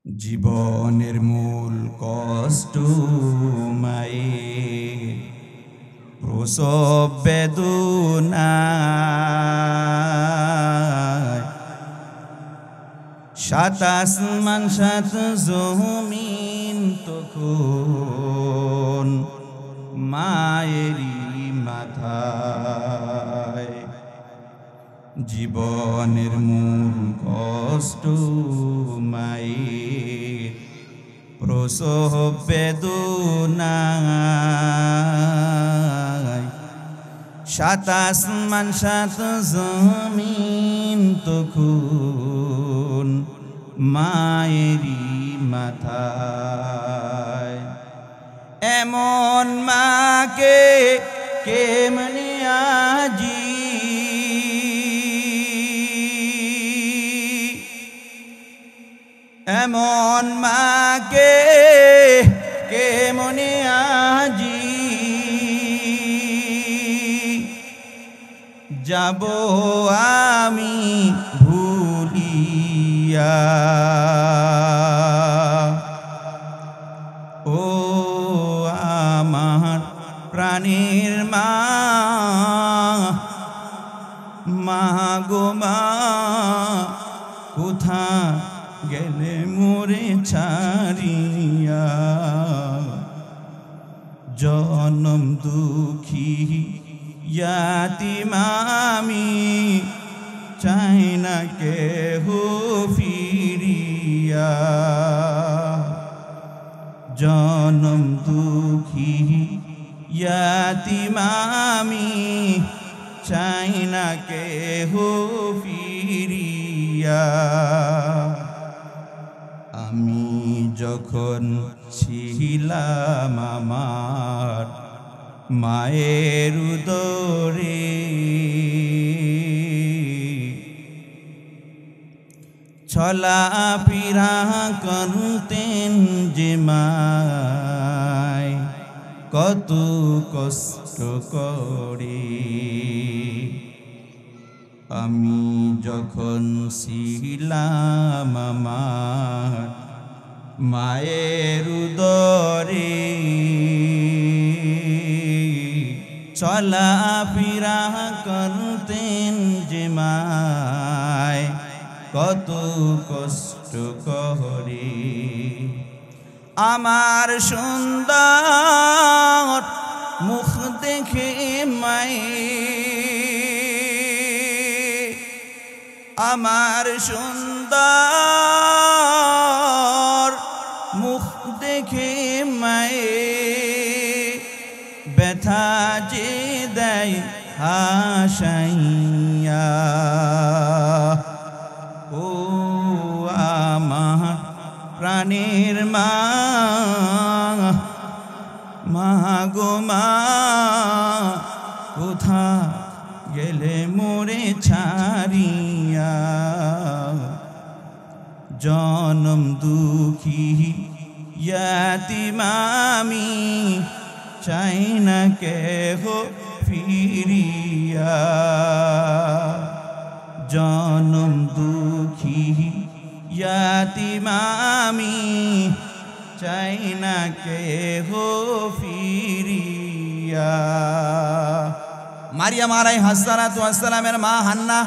জীবনের মূল কষ্ট মায়ের প্রসব বেদনায়, সাত আসমান সাত জমিন তখন মায়েরই মাথায়। জীবনের মূল কষ্ট মায়ের প্রসব বেদনায়, সাত আসমান সাত জমিন তখন মায়েরই মাথায়। এমন মাকে কেমনে আজি এমন মাকে কেমনে আজি যাব আমি ভুলিয়া। ও আমার প্রাণের মা, মা গো মা কোথা গেলে মোরে ছাড়িয়া। জনম দুঃখী ইয়াতীম আমি, চাই না কেহ ফিরিয়া। জনম দুঃখী ইয়াতীম আমি, চাই না কেহ ফিরিয়া। আমি যখন ছিলাম আমার মায়ের উদরে, চলা ফিরা করতেন যে মায় কত কষ্ট করে। আমি যখন ছিলাম আমার মায়ের উদরে, চলা ফিরা করতেন যে মায় কত কষ্ট করে। আমার সুন্দর মুখ দেখে মায়ে, আমার সুন্দর মুখ দেখে মায়ে ব্যথা যে দেয় হাসাইয়া। ও আমার প্রাণের মা, মা গো মা কোথা গেলে মোরে ছাড়িয়া। জনম দুঃখী ইয়াতীম আমি, চাই না কেহ ফিরিয়া। জনম দুঃখী ইয়াতীম আমি, চাই না কেহ ফিরিয়া। মারিয়াম আলাইহিস সালাতু ওয়াস সালামের মা হান্না,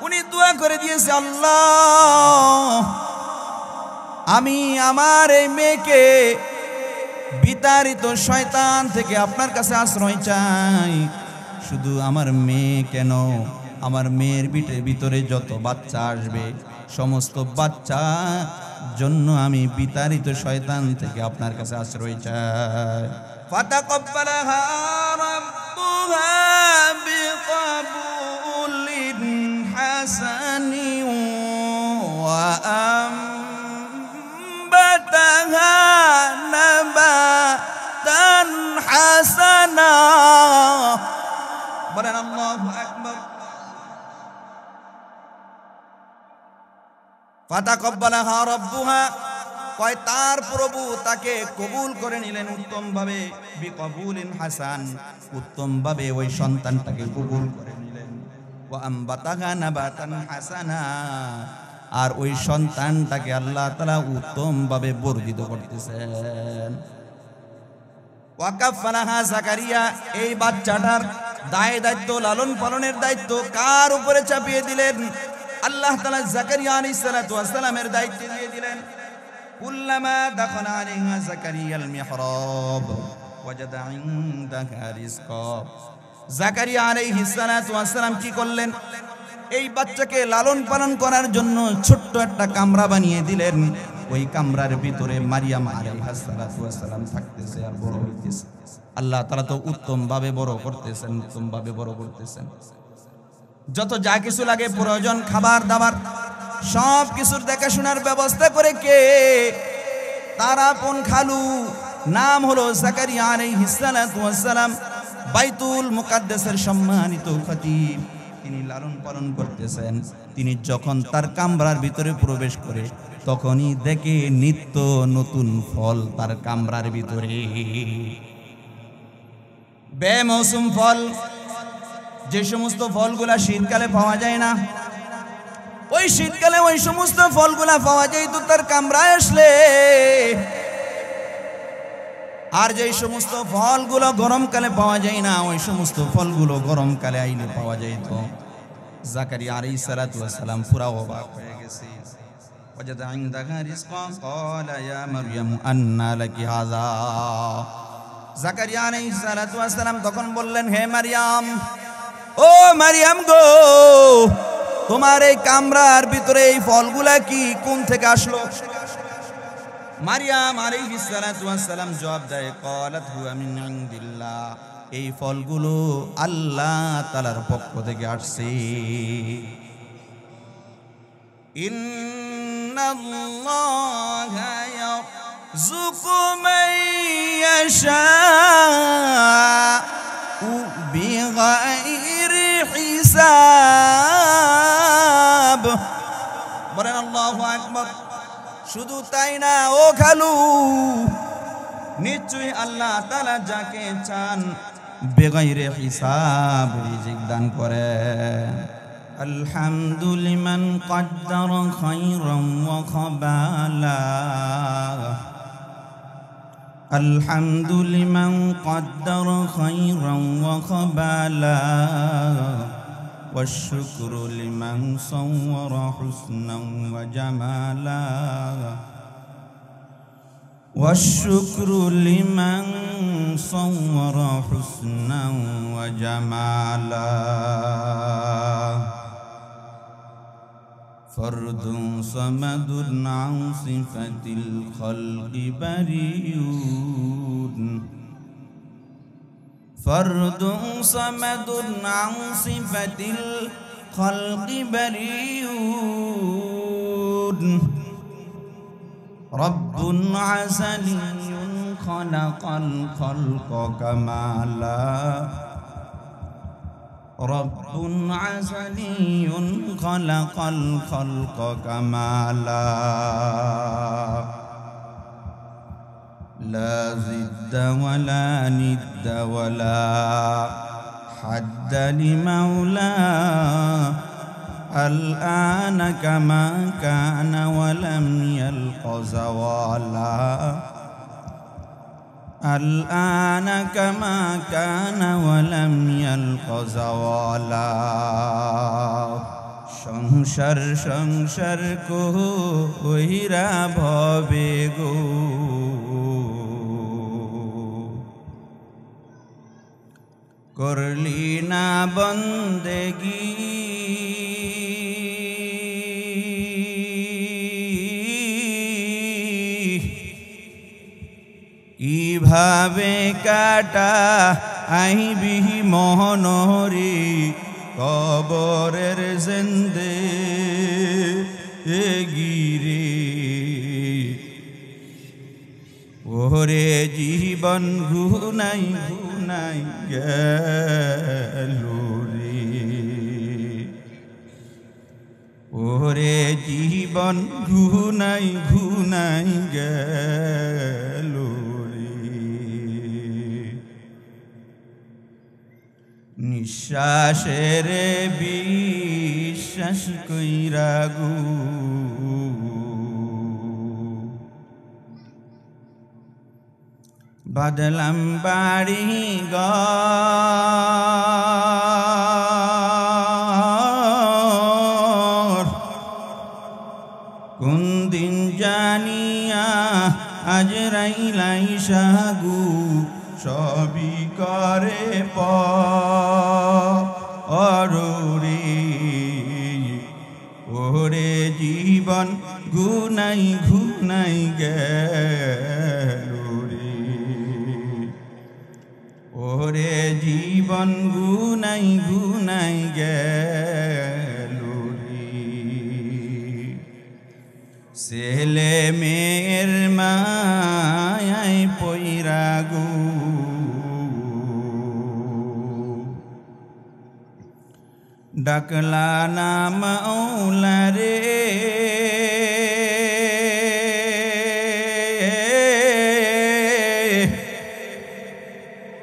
উনি দোয়া করে দিয়েছে, আল্লাহ আমি আমার এই মেয়েকে বিতাড়িত শয়তান থেকে আপনার কাছে আশ্রয় চাই। শুধু আমার মেয়ে কেন, আমার মেয়ের ভিতরে যত বাচ্চা আসবে সমস্ত বাচ্চা জন্য আমি বিতাড়িত শয়তান থেকে আপনার কাছে আশ্রয় চাই। ফাতাকাব্বালাহা রাব্বুহা বিকাবুলিন হাসানি ওয়া আমবাতাহা নাবাতান হাসানা। বলেন আল্লাহু আকবার। ফাতাকাব্বালাহা রাব্বুহা, কয় তার প্রভু তাকে কবুল করে নিলেন উত্তম ভাবে। বিকবুলিন হাসান, উত্তম ভাবে ওই সন্তানটাকে কবুল করে নিলেন। ওয়া আমবাতাহা নাবাতান হাসানা, আর ওই সন্তানটাকে আল্লাহ তাআলা উত্তমভাবে বর্ধিত করতেছেন। ওয়াকাফালাহা জাকারিয়া, এই বাচ্চাটার দায় দায়িত্ব, লালন পালনের দায়িত্ব কার উপরে চাপিয়ে দিলেন? আল্লাহ তাআলা জাকারিয়া আলাইহিস সালাতু ওয়াস সালামের দায়িত্ব দিয়ে দিলেন। কুল্লামা দাখালা আলাইহা জাকারিয়াল মিহরাব ওয়াজাদা ইনদাহা রিজকা। জাকারিয়া আলাইহিস সালাতু ওয়াস সালাম কি করলেন? এই বাচ্চাকে লালন পালন করার জন্য ছোট্ট একটা কামরা বানিয়ে দিলেন। ওই কামরার ভিতরে মারিয়াম আলাইহিস সালাতু ওয়াস সালাম থাকতেছে আর বড় হইতেছে। আল্লাহ তাআলা তো উত্তমভাবে বড় করতেছেন, উত্তমভাবে বড় করতেছেন। যত যা কিছু লাগে প্রয়োজন, খাবার দাবার সব কিছুর দেখাশোনার ব্যবস্থা করে কে? তার আপন খালু, নাম হলো জাকারিয়া আলাইহিস সালাতু ওয়াস সালাম, বাইতুল মুকাদ্দাসের সম্মানিত খতিব। তিনি লালন পালন করতেছেন। তিনি যখন তার কামরার ভিতরে প্রবেশ করে তখনই দেখে নিত্য নতুন ফল তার কামরার ভিতরে, বেমৌসুম ফল, যে সমস্ত ফলগুলা শীতকালে পাওয়া যায় না, ওই শীতকালে ওই সমস্ত ফলগুলা পাওয়া যায় তো তার কামরায় আসলে। আর যে সমস্ত ফলগুলো গরমকালে পাওয়া যায় না, ওই সমস্ত ফলগুলো গরমকালে আইলে পাওয়া যায়। তো জাকারিয়া আলাইহিস সালাতু ওয়াস সালাম পুরা অবাক হয়ে গেছে। ওয়াজাদা ইনদাহা রিজকা ক্বালা ইয়া মারইয়াম আন্না লাকি হাযা। জাকারিয়া আলাইহিস সালাতু ওয়াস সালাম তখন বললেন, হে মারইয়াম, ও মারইয়াম গো, তোমার এই কামরার ভিতরে এই ফলগুলা কি, কোন থেকে আসলো? মারইয়াম আলাইহিস সালাতু ওয়াস সালাম জবাব দেয়, ক্বালাত হুয়া মিন ইনদিল্লাহ, এই ফলগুলো আল্লাহ তাআলার পক্ষ থেকে আসছে। ইন্নাল্লাহা ইয়ারযুকু মান ইয়াশাউ বিগাইরি হিসাব। বলেন আল্লাহু আকবার। শুধু তাই না ও খালু, নিশ্চয়ই আল্লাহ তাআলা যাকে চান বেগাইরে হিসাব রিজিক দান করেন। আলহামদুলিমান কদ্দার খায়রান ওয়া খাবালা, আলহামদুলিমান কদ্দার খায়রান ওয়া খাবালা, والشكر لمن صور حسنا وجمالا، والشكر لمن صور حسنا وجمالا، فرد صمد عن صفة الخلق بريء، فرد صمد عن صفة الخلق بريء، رب عزلي خلق الخلق كمالا، رب عزلي خلق الخلق كمالا، لا ضد ولا ند ولا حد لمولاه، الآن كما كان ولم يلق زوالا، الآن كما كان ولم يلق زوالا، সংসার সংসার কইরা ভবে গো, করলি না বন্দেগি, কিভাবে কাটা আইবি মহনরি কবরের জিন্দে গিরে, ওরে জীবন ঘুনাই ঘুনাই গেল রে, ওরে জীবন ঘুনাই ঘুনাই গেল রে, নিঃশ্বাসের বিশ্বাস কইরা গো, বাদলাম বাড়ি ঘর কোন দিন জানিয়া আজরাইলাই সাগু সবই করে পরে ওরে জীবন গুনাই গুনাই গেল রে ওরে জীবন গুনাই গুনাই গেল রে ছেলে মেয়ের মায়ায় পইরা গো ডাকলা না মাওলা রে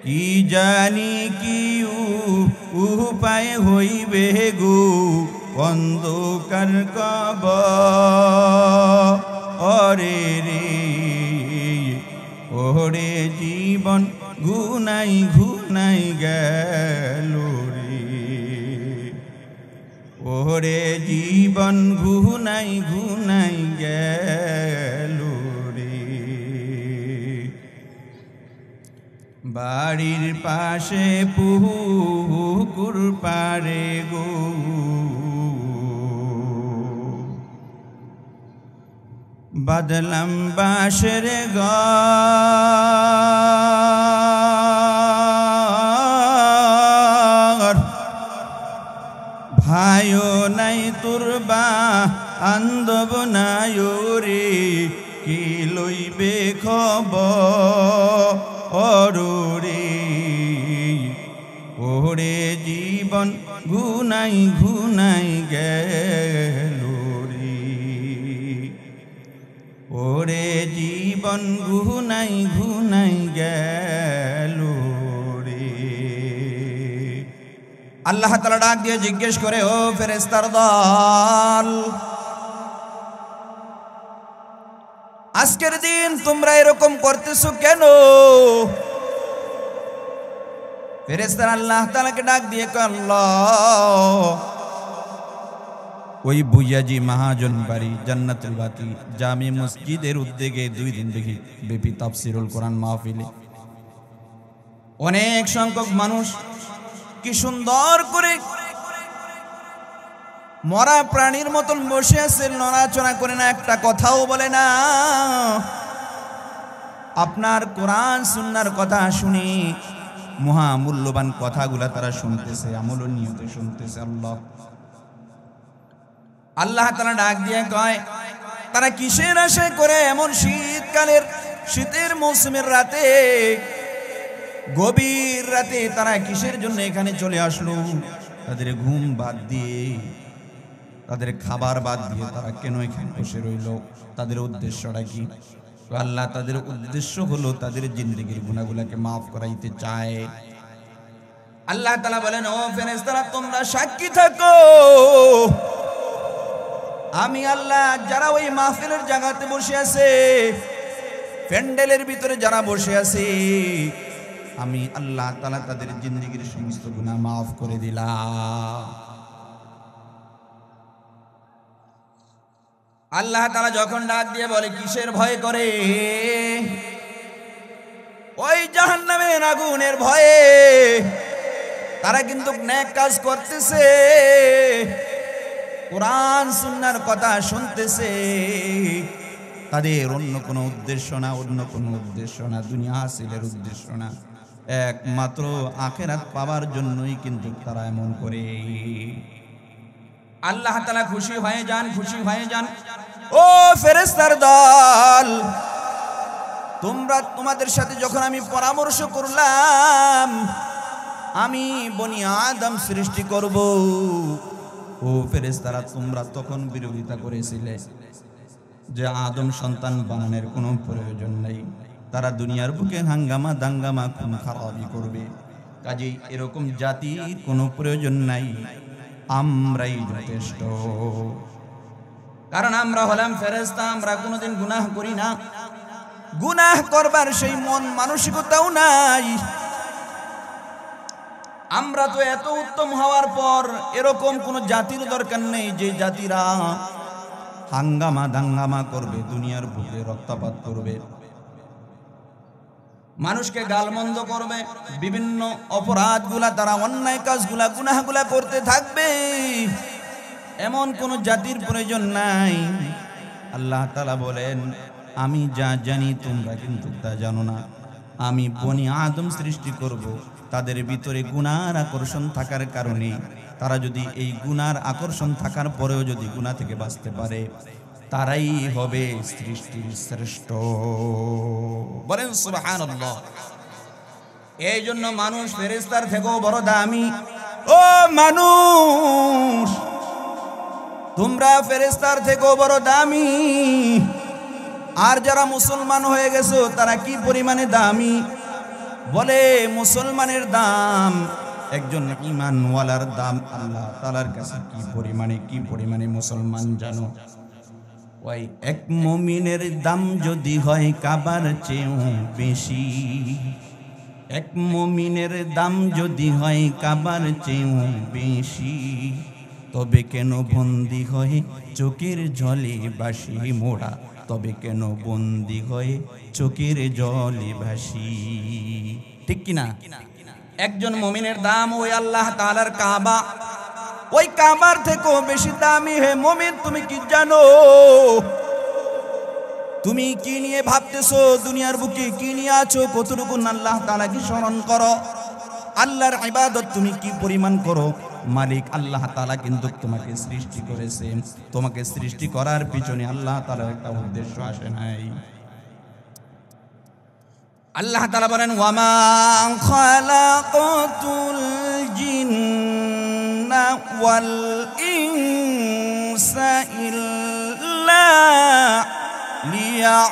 কি জানি কি উপায় হইবে গো অন্ধকার কবরে রে ওরে জীবন গুনাই গুনাই গেল রে ওরে জীবন গুনাই গুনাই গেল রে বাড়ির পাশে পুকুর পারে গো বাদলাম বাঁশের ঘর ভাইও নাই তুরবা আন্দব নাই রে কি লইবে খবর রে ওরে জীবন গুনাই গুনাই গেল রে ওরে জীবন গুনাই গুনাই গেল রে আল্লাহ তাআলা ডাক দিয়ে জিজ্ঞেস করে ও ফেরেশতার দল আজকের দিন তোমরা এরকম করতেছো কেন ফেরেশতারা আল্লাহ তাআলাকে ডাক দিয়ে কয় আল্লাহ ওই বুইয়াজি মহাজন বাড়ি জান্নাতুল বাতি জামি মসজিদের উদ্যোগে 2 দিন দেখি ব্যাপী তাফসীরুল কোরআন মাহফিলে অনেক সংখ্যক মানুষ কি সুন্দর করে মরা প্রাণীর মতন বসে আছে নড়াচড়া করে না একটা কথাও বলে না আপনার কোরআন সুন্নাহর কথা শুনি মহা মূল্যবান কথাগুলা তারা শুনতেছে আমল নিয়তে শুনতেছে আল্লাহ তাআলা ডাক দিয়ে কয় তারা কিসের আশা করে এমন শীতের মৌসুমের রাতে গভীর রাতে তারা কিসের জন্য এখানে চলে আসলো তাদের ঘুম বাদ দিয়ে তাদের খাবার বাদ দিয়ে তারা কেন এখানে বসে রইল তাদের উদ্দেশ্যটা কি আল্লাহ তাদের উদ্দেশ্য হলো তাদের জিন্দেগির গুনাহগুলোকে maaf করাইতে চায় আল্লাহ তাআলা বলেন ও ফেরেশতারা তোমরা সাক্ষী থাকো আমি আল্লাহ যারা ওই মাহফিলের জায়গাতে বসে আছে প্যান্ডেলের ভিতরে যারা বসে আছে আমি আল্লাহ তাআলা তাদের জিন্দেগির সমস্ত গুনাহ maaf করে দিলাম আল্লাহ তাআলা যখন ডাক দিয়ে বলে কিসের ভয় করে ওই জাহান্নামের আগুনের ভয়ে তারা কিন্তু নেক কাজ করতেছে কোরআন সুন্নাহর কথা শুনতেছে তাদের অন্য কোনো উদ্দেশ্য না দুনিয়া হাসিলের উদ্দেশ্য না একমাত্র আখিরাত পাওয়ার জন্যই কিন্তু তারা এমন করে আল্লাহ তাআলা খুশি হয়ে যান ও ফেরেশতার দল তোমাদের সাথে যখন আমি পরামর্শ করলাম আমি বনি আদম সৃষ্টি করব ও ফেরেশতারা তোমরা তখন বিরোধিতা করেছিলে যে আদম সন্তান বানানোর কোনো প্রয়োজন নেই তারা দুনিয়ার বুকে হাঙ্গামা দাঙ্গামা খুন খারাপি করবে কাজেই এরকম জাতির কোনো প্রয়োজন নাই আমরাই যথেষ্ট কারণ আমরা হলাম ফেরেশতা আমরা কোনোদিন গুনাহ করি না গুনাহ করবার সেই মন মানসিকতাও নাই। আমরা তো এত উত্তম হওয়ার পর এরকম কোন জাতির দরকার নেই যে জাতিরা হাঙ্গামা দাঙ্গামা করবে, দুনিয়ার বুকে রক্তপাত করবে, মানুষকে গালমন্দ করবে, বিভিন্ন অপরাধগুলা, তারা অন্যায় কাজগুলা, গুনাহগুলা করতে থাকবে। এমন কোন জাতির প্রয়োজন নাই। আল্লাহ তাআলা বলেন, আমি যা জানি তোমরা কিন্তু তা জানো না। আমি বনি আদম সৃষ্টি করব, তাদের ভিতরে গুনার আকর্ষণ থাকার কারণে তারা যদি এই গুনার আকর্ষণ থাকার পরেও যদি গুনাহ থেকে বাঁচতে পারে, তারাই হবে সৃষ্টির শ্রেষ্ঠ। বলেন সুবহানাল্লাহ। এই জন্য মানুষ ফেরেশতার থেকেও বড় দামি। ও মানুষ, তোমরা ফেরেশতার থেকেও বড় দামি। আর যারা মুসলমান হয়ে গেছো তারা কি পরিমাণে দামি? বলে মুসলমানের দাম, একজন ঈমানওয়ালার দাম আল্লাহ তাআলার কাছে কি পরিমাণে মুসলমান জানো? ওই এক মুমিনের দাম যদি হয় কাবার চেয়েও বেশি, এক মুমিনের দাম যদি হয় কাবার চেয়েও বেশি, তবে কেন বন্দী হয় চোখের জলে ভাসি মোরা, তবে কেন বন্দী হয় চোখের জলে ভাসি। ঠিক কিনা? একজন মুমিনের দাম ওই আল্লাহ তাআলার কাবা, ওই কাবার থেকেও বেশি দামি। হে মুমিন, তুমি কি জানো? তুমি কি নিয়ে ভাবতেছো? দুনিয়ার বুকে কি নিয়ে আছো? কতটুকু আল্লাহ তাআলা কি স্মরণ করো? আল্লাহর ইবাদত তুমি কি পরিমাণ করো? মালিক আল্লাহ তাআলা কিন্তু তোমাকে সৃষ্টি করেছেন। তোমাকে সৃষ্টি করার পিছনে আল্লাহ তাআলার একটা উদ্দেশ্য আসে নাই। আল্লাহ তাআলা বলেন, ওয়ামা খালাকাতুল জিন্না ওয়াল ইনসা ইল্লা লিয়াবুদুন।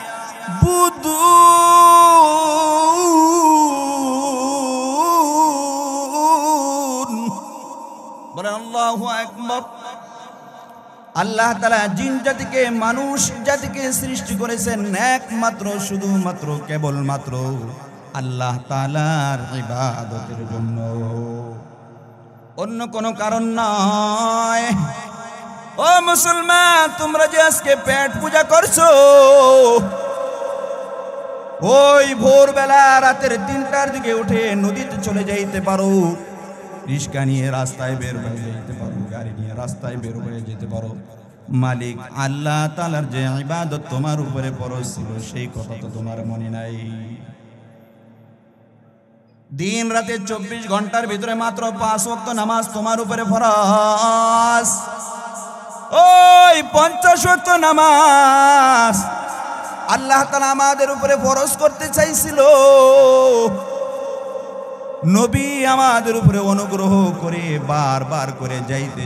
বলেন আল্লাহু আকবার। আল্লাহ তাআলা জিন জাতিকে, মানুষ জাতিকে সৃষ্টি করেছেন একমাত্র, শুধুমাত্র, কেবলমাত্র আল্লাহ তাআলার ইবাদতের জন্য, অন্য কোনো কারণ নয়। ও মুসলমান, তোমরা যে আজকে পেট পূজা করছো, ওই ভোরবেলা রাতের 3টার দিকে উঠে নদীতে চলে যাইতে পারো, রিস্কা নিয়ে রাস্তায় বের হয়ে যেতে পারো, গাড়ি নিয়ে রাস্তায় বের হয়ে যেতে পারো। মালিক আল্লাহ তাআলার যে ইবাদত তোমার উপরে ফরজ ছিল, সেই কথা তো তোমার মনে নাই। দিন রাতে 24 ঘন্টার ভিতরে মাত্র 5 ওয়াক্ত নামাজ তোমার উপরে ফরজ। ওই 50 ওয়াক্ত নামাজ আল্লাহ তাআলা আমাদের উপরে ফরজ করতে চাইছিল। নবী আমাদের উপরে অনুগ্রহ করে বারবার করে যাইতে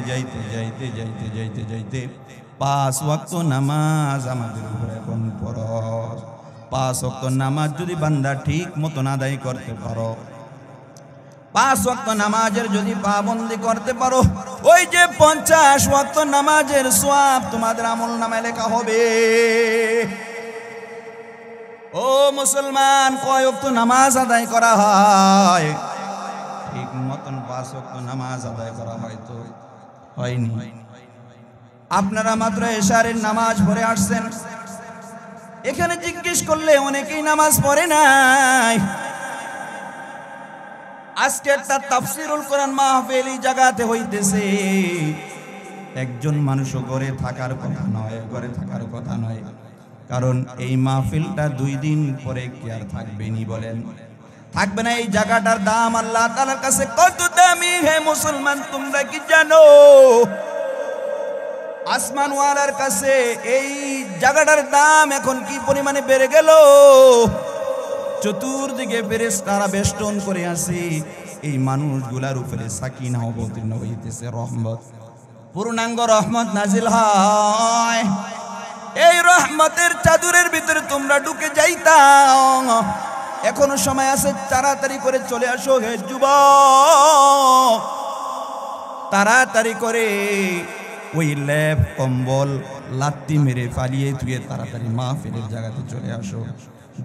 5 ওয়াক্ত নামাজ আমাদের উপরে এখন ফরজ। 5 ওয়াক্ত নামাজ যদি বান্দা ঠিক মতন আদায় করতে পারো, 5 ওয়াক্ত নামাজের যদি পাবন্দি করতে পারো, ওই যে 50 ওয়াক্ত নামাজের সওয়াব তোমাদের আমলনামায় লেখা হবে। ও মুসলমান, কয় ওয়াক্ত নামাজ আদায় করা হয়? ঠিক মতন 5 ওয়াক্ত নামাজ আদায় করা হয়তো হয়নি। আপনারা মাত্র এশারের নামাজ পড়ে আসছেন, এখানে জিজ্ঞেস করলে অনেকেই নামাজ পড়ে নাই। আজকে একটা তাফসীরুল কোরআন মাহফিল এই জায়গাতে হইতেছে। একজন মানুষও ঘরে থাকার কথা নয়, কারণ এই মাহফিলটা 2 দিন পরে কি আর থাকবেনি? বলেন, থাকবে না? এই জায়গাটার দাম আল্লাহ তাআলার কাছে কত দামি। হে মুসলমান, তোমরা কি জানো আসমানওয়ালার কাছে এই জায়গাটার দাম এখন কি পরিমাণে বেড়ে গেল? চতুর্দিকে ফেরেশতারা বেষ্টন করে আছে। এই মানুষগুলার উপরে সাকিনা অবতীর্ণ হইতেছে, রহমত, পূর্ণাঙ্গ রহমত নাজিল হয়। এই রহমতের চাদরের ভিতরে তোমরা ঢুকে যাইতাম। এখনো সময় আছে, তাড়াতাড়ি করে চলে আসো হে যুবক, তাড়াতাড়ি করে ওই লেপ কম্বল লাত্তি মেরে পালিয়ে তুই তাড়াতাড়ি মাহফিলের জায়গাতে চলে আসো।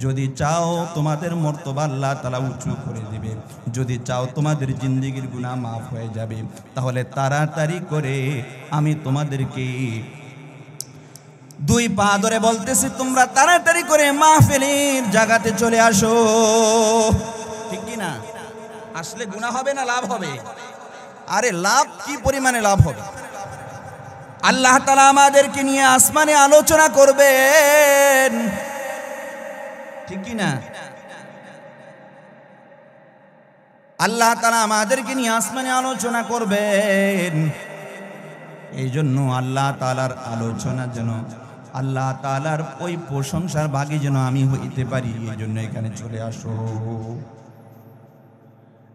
যদি চাও তোমাদের মর্তবা আল্লাহ তাআলা উঁচু করে দিবে, যদি চাও তোমাদের জিন্দেগির গুনাহ মাফ হয়ে যাবে, তাহলে তাড়াতাড়ি করে আমি তোমাদেরকে দুই পা ধরে বলতেছি, তোমরা তাড়াতাড়ি করে মাহফিলের জায়গাতে চলে আসো। ঠিক কি না? আসলে গুনাহ হবে না লাভ হবে? আরে লাভ কি পরিমাণে লাভ হবে! আল্লাহ তাআলা আমাদেরকে নিয়ে আসমানে আলোচনা করবেন। ঠিক কি না? আল্লাহ তাআলা আমাদেরকে নিয়ে আসমানে আলোচনা করবেন। এই জন্য আল্লাহ তাআলার আলোচনা যেন, আল্লাহ তাআলার ওই প্রশংসার ভাগী যেন আমি হইতে পারি, এই জন্য এখানে চলে আসো।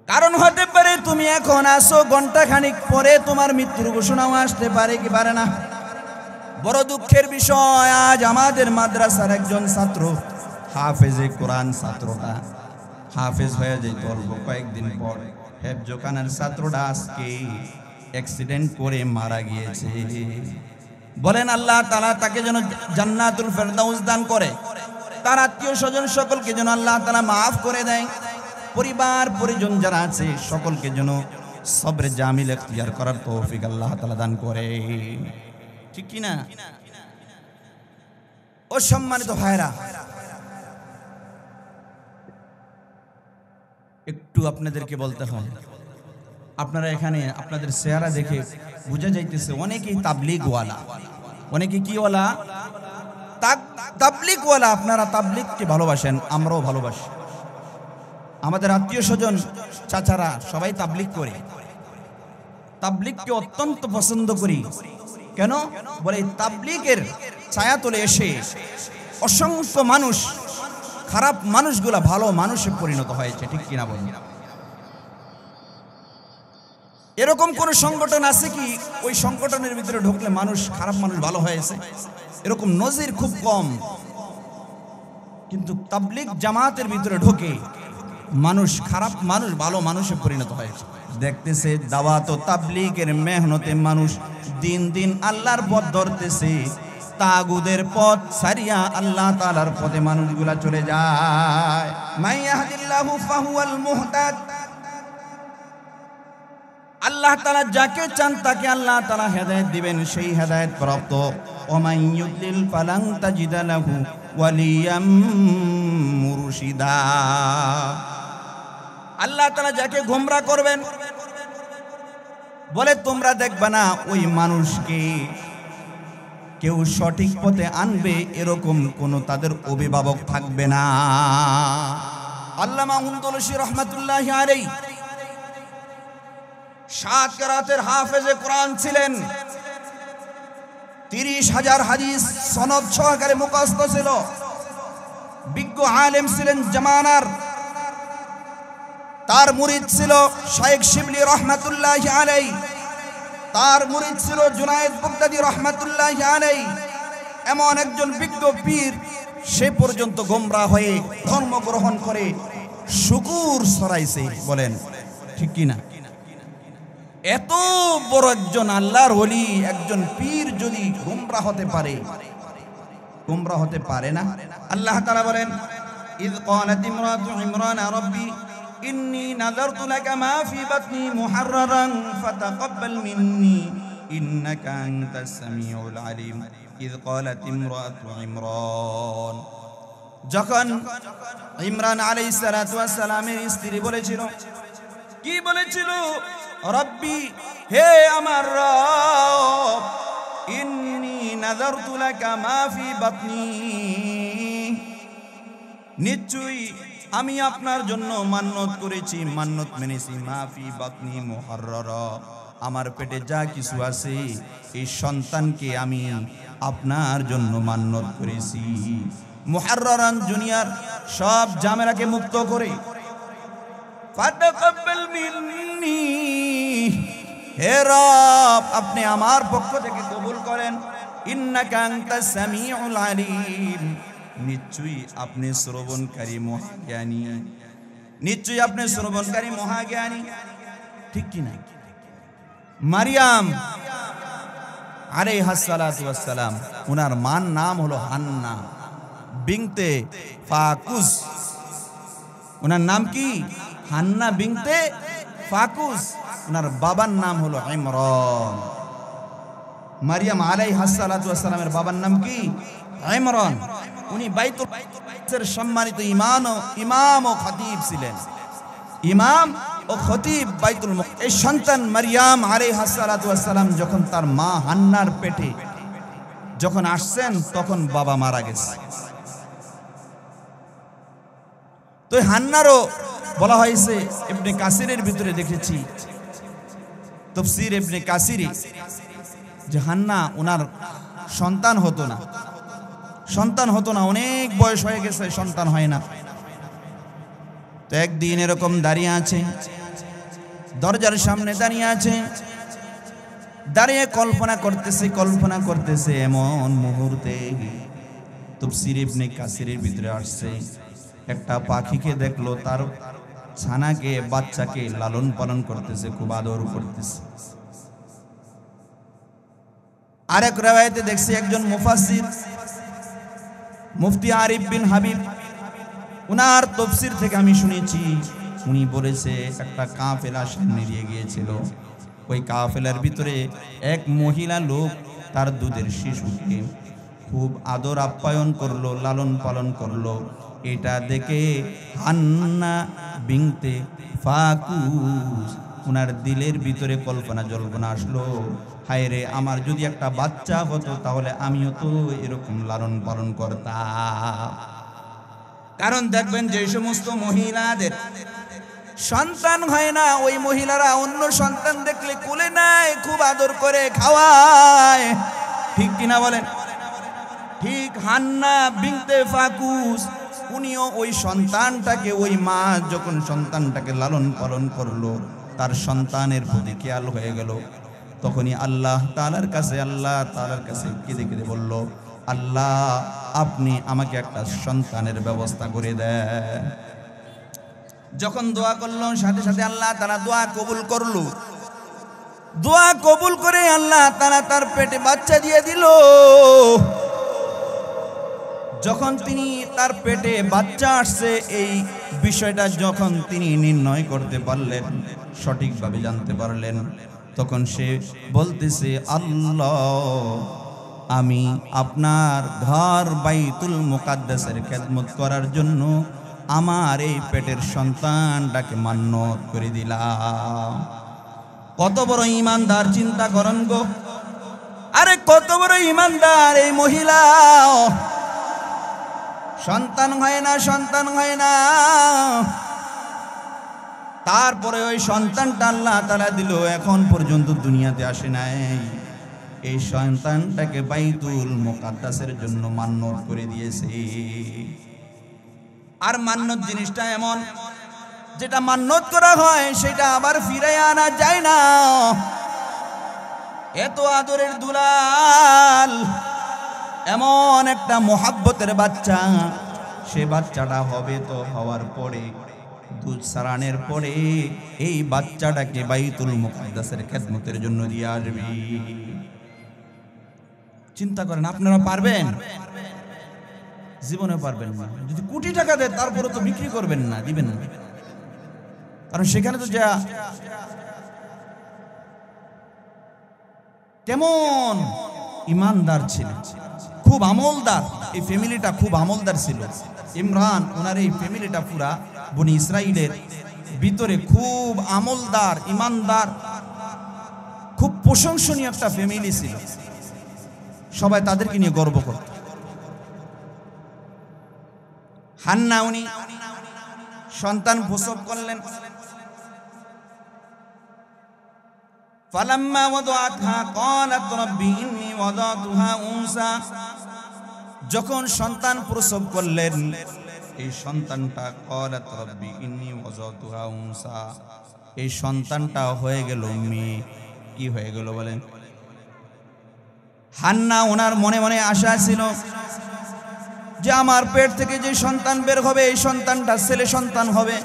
কারণ হতে পারে তুমি এখন আসো, ঘন্টা খানিক পরে তোমার মৃত্যুর ঘোষণাও আসতে পারে, কি পারে না? বড় দুঃখের বিষয়, আজ আমাদের মাদ্রাসার একজন ছাত্র, হাফেজে কোরআন, ছাত্রটা হাফেজ হয়ে যেত অল্প কয়েকদিন পর। হেফজখানার ছাত্রটা আজকে অ্যাক্সিডেন্ট করে মারা গিয়েছে। বলেন আল্লাহ তাআলা তাকে যেন জান্নাতুল ফেরদাউস দান করে, তার আত্মীয় স্বজন সকলকে যেন আল্লাহ তাআলা মাফ করে দেয়, পরিবার পরিজন যারা আছে সকলকে যেন সবরে জামিল ইখতিয়ার করার তৌফিক আল্লাহ তাআলা দান করে। ঠিক কি না? ও সম্মানিত ভাইরা, একটু আপনাদেরকে বলতে হয়, আপনারা এখানে আপনাদের চেহারা দেখে বোঝা যাইতেছে অনেকেই তাবলীগওয়ালা। অনেকে কি ওয়ালা? তাবলীগওয়ালা। আপনারা তাবলীগকে ভালোবাসেন, আমরাও ভালোবাসি। আমাদের আত্মীয় স্বজন চাচারা সবাই তাবলীগ করে, তাবলীগকে অত্যন্ত পছন্দ করি। কেন? বলে তাবলীগের ছায়াতলে এসে অসংখ্য মানুষ, খারাপ মানুষগুলা ভালো মানুষে পরিণত হয়েছে। ঠিক কিনা বলেন? এরকম কোন সংগঠন আছে কি ওই সংগঠনের ভিতরে ঢুকলে মানুষ, খারাপ মানুষ ভালো হয়েছে? এরকম নজির খুব কম। কিন্তু তাবলীগ জামাতের ভিতরে ঢুকে মানুষ, খারাপ মানুষ ভালো মানুষে পরিণত হয়েছে। দেখতেছে দাওয়াত ও তাবলীগের মেহনতে মানুষ দিন দিন আল্লাহর পথ ধরতেছে, তাগুদের পথ ছাড়িয়া আল্লাহ তাআলার পথে মানুষগুলা চলে যায়। মাইয়াহদিল্লাহু ফাহুয়াল মুহতাদ। আল্লাহ তাআলা যাকে চান তাকে আল্লাহ তাআলা হেদায়েত দিবেন, সেই হেদায়েত প্রাপ্ত। ওমাই ইউদ্লিল ফালান তাজিদা লাহু ওয়ালিয়াম মুরশিদা। আল্লাহ তাআলা যাকে গোমরা করবেন, বলে তোমরা দেখবা না ওই মানুষকে কেউ সঠিক পথে আনবে, এরকম কোন তাদের অভিভাবক থাকবে না। আল্লামা হুমতুলসী রহমাতুল্লাহি আলাইহি 7 কিরাতের হাফেজে কোরআন ছিলেন, 30,000 হাদিস সনদ সহকারে মুখস্থ ছিল, বিজ্ঞ আলেম ছিলেন জামানার। তার মুরিদ ছিল শাইখ শিবলি রহমাতুল্লাহি আলাইহি, তার মুরিদ ছিল জুনায়েদ বাগদাদী রহমাতুল্লাহি আলাইহি। এমন একজন বিজ্ঞ পীর, সে পর্যন্ত গোমরা হয়ে ধর্ম গ্রহণ করে শুকুর ছড়াইছে। বলেন ঠিক কি না? এত বড় একজন আল্লাহর ওলি, একজন পীর যদি গোমরা হতে পারে, গোমরা হতে পারে না? আল্লাহ তাআলা বলেন, ইয ক্বালাত ইমরাতু ইমরান রাব্বি ইন্নী নাযারতু লাকা মা ফি বাতনি মুহাররারান ফাতাকাব্বাল মিন্নী ইন্নাকা আনতাস সামিউল আলিম। ইয ক্বালাত ইমরাতু ইমরান। যখন ইমরান আলাইহিস সালাতু ওয়াস সালামের স্ত্রী বলেছিল, কি বলেছিল? রব্বি, হে আমার রব, ইন্নী নাযারতু লাকা মা ফি বাতনি, নিশ্চয়ই আমি আপনার জন্য মান্নত করেছি, মান্নত মেনেছি। মা ফি বাতনি মুহাররারা, আমার পেটে যা কিছু আছে এই সন্তানকে আমি আপনার জন্য মান্নত করেছি। মুহাররারান, দুনিয়ার সব জামেলাকে মুক্ত করে। ফাতাকাব্বাল মিন্নি, হে রব আপনি আমার পক্ষ থেকে কবুল করেন। ইন্নাকা আনতাস সামিউল আলিম, নিশ্চয়ই আপনি শ্রবণকারী মহাজ্ঞানী, নিশ্চয়ই আপনি শ্রবণকারী মহাজ্ঞানী। ঠিক কি না? মারিয়াম আলাইহিস সালাতু ওয়াস সালাম, উনার মার নাম হলো হান্না বিনতে ফাকুস। উনার নাম কি? হান্না বিনতে ফাকুস। উনার বাবার নাম হলো ইমরান। মারিয়াম আলাইহিস সালাতু ওয়াস সালামের বাবার নাম কি? ইমরান। উনি বাইতুল সম্মানিত ইমাম ও খতিব ছিলেন। ইমাম ও খতিব বাইতুল মুকদ্দাস। এই সন্তান মারিয়াম আলাইহিস সালাতু ওয়াস সালাম যখন তার মা হান্নার পেটে যখন আসছেন তখন বাবা মারা গেছে। তো হান্নারও বলা হয়েছে, ইবনে কাসিরের ভিতরে দেখেছি, তাফসীর ইবনে কাসিরে, যে হান্না ওনার সন্তান হতো না, অনেক বয়স হয়ে গেছে, সন্তান হয় না। তো একদিন এরকম দাঁড়িয়ে আছে, দরজার সামনে দাঁড়িয়ে আছে, দাঁড়িয়ে কল্পনা করতেছে। এমন মুহূর্তে তাফসীর ইবনে কাসিরের ভিতরে আসছে, একটা পাখিকে দেখলো, তার ছানাকে বাচ্চাকে লালন পালন করতেছে, খুব আদর করতেছে। আরেক রাওয়ায়াতে দেখছি একজন মুফাসসির মুফতি আরিফ বিন হাবিব, উনার তাফসীর থেকে আমি শুনেছি, উনি বলেছে একটা কাফেলা সামনে দিয়ে গিয়েছিল। ওই কাফেলার ভিতরে এক মহিলা লোক তার দুধের শিশুকে খুব আদর আপ্যায়ন করলো, লালন পালন করলো। এটা দেখে হান্না বিনতে ফাকুস উনার দিলের ভিতরে জল্পনা আসলো, হায় রে, আমার যদি একটা বাচ্চা হতো তাহলে আমিও তো এরকম লালন পালন করতাম। কারণ দেখবেন যে সমস্ত মহিলাদের সন্তান হয় না, ওই মহিলারা অন্য সন্তান দেখলে কোলে নেয়, খুব আদর করে খাওয়ায়, ঠিক কিনা বলেন? ঠিক হান্না বিনতে ফাকুস উনিও ওই সন্তানটাকে, ওই মা যখন সন্তানটাকে লালন পালন করলো, তার সন্তানের প্রতি খেয়াল হয়ে গেল। তখনই আল্লাহ তাআলার কাছে কেঁদে কেঁদে বলল, আল্লাহ, আপনি আমাকে একটা সন্তানের ব্যবস্থা করে দেন। যখন দোয়া করলো, সাথে সাথে আল্লাহ তাআলা দোয়া কবুল করলো। দোয়া কবুল করে আল্লাহ তাআলা তার পেটে বাচ্চা দিয়ে দিল। যখন তিনি তার পেটে বাচ্চা আসছে, এই বিষয়টা যখন তিনি নির্ণয় করতে পারলেন, সঠিকভাবে জানতে পারলেন, তখন সে বলতেছে, আল্লাহ, আমি আপনার ঘর বাইতুল মুকাদ্দাসের খেদমত করার জন্য আমার এই পেটের সন্তানটাকে মান্নত করে দিলাম। কত বড় ঈমানদার, চিন্তা করেন গো। আরে কত বড় ঈমানদার এই মহিলা! সন্তান হয় না, তারপরে ওই সন্তানটা আল্লাহ তাআলা দিল, এখন পর্যন্ত দুনিয়াতে আসে নাই। এই সন্তানটাকে বাইতুল মুকাদ্দাসের জন্য মান্নত করে দিয়েছে। আর মান্নত জিনিসটা এমন, যেটা মান্নত করা হয় সেটা আবার ফিরাইয়া আনা যায় না। এত আদরের দুলাল, এমন একটা মোহাব্বতের বাচ্চা, সে বাচ্চাটা হবে তো হওয়ার পরে, দুধ সারানের পরে এই বাচ্চাটাকে বাইতুল মুকাদ্দাসের খেদমতের জন্য দিয়ে আসবে। চিন্তা করেন, আপনারা পারবেন? জীবনে পারবেন না। যদি কোটি টাকা দেয় তারপরে তো বিক্রি করবেন না, দিবেন না। কারণ সেখানে তো যা কেমন ইমানদার ছিল, খুব আমলদার। এই ফ্যামিলিটা খুব আমলদার ছিল। ইমরান ওনার এই ফ্যামিলিটা পুরা বনি ইসরাইলের ভিতরে খুব আমলদার, ইমানদার, খুব প্রশংসনীয় একটা ফ্যামিলি ছিল। সবাই তাদেরকে নিয়ে গর্ব করত। হান্না উনি সন্তান প্রসব করলেন। ফালাম্মা ওয়াদাআতহা ক্বালাত রাব্বি ইন্নী ওয়াদাতুহা উনসা। যখন সন্তান প্রসব করলেন, এই সন্তানটা ক্বালাত রাব্বি ইন্নী ওয়াদাতুহা উনসা, এই সন্তানটা হয়ে গেল মেয়ে। কি হয়ে গেল বলেন? হান্না ওনার মনে মনে আশা ছিল যে আমার পেট থেকে যে সন্তান বের হবে, এই সন্তানটা ছেলে সন্তান হবে।